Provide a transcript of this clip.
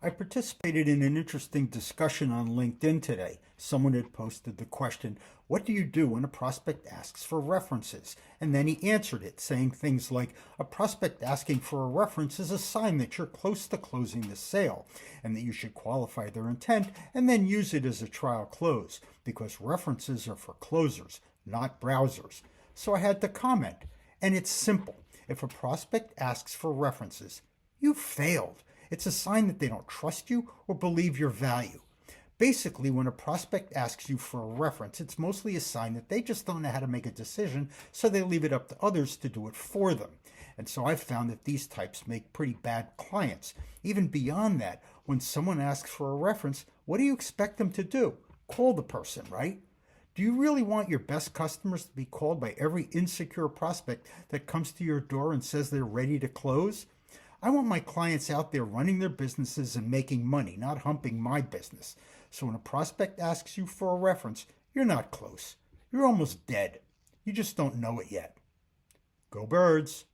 I participated in an interesting discussion on LinkedIn today. Someone had posted the question, what do you do when a prospect asks for references? And then he answered it, saying things like, a prospect asking for a reference is a sign that you're close to closing the sale, and that you should qualify their intent and then use it as a trial close, because references are for closers, not browsers. So I had to comment, and it's simple. If a prospect asks for references, you failed. It's a sign that they don't trust you or believe your value. Basically, when a prospect asks you for a reference, it's mostly a sign that they just don't know how to make a decision, so they leave it up to others to do it for them. And so I've found that these types make pretty bad clients. Even beyond that, when someone asks for a reference, what do you expect them to do? Call the person, right? Do you really want your best customers to be called by every insecure prospect that comes to your door and says they're ready to close? I want my clients out there running their businesses and making money, not humping my business. So when a prospect asks you for a reference, you're not close. You're almost dead. You just don't know it yet. Go Birds!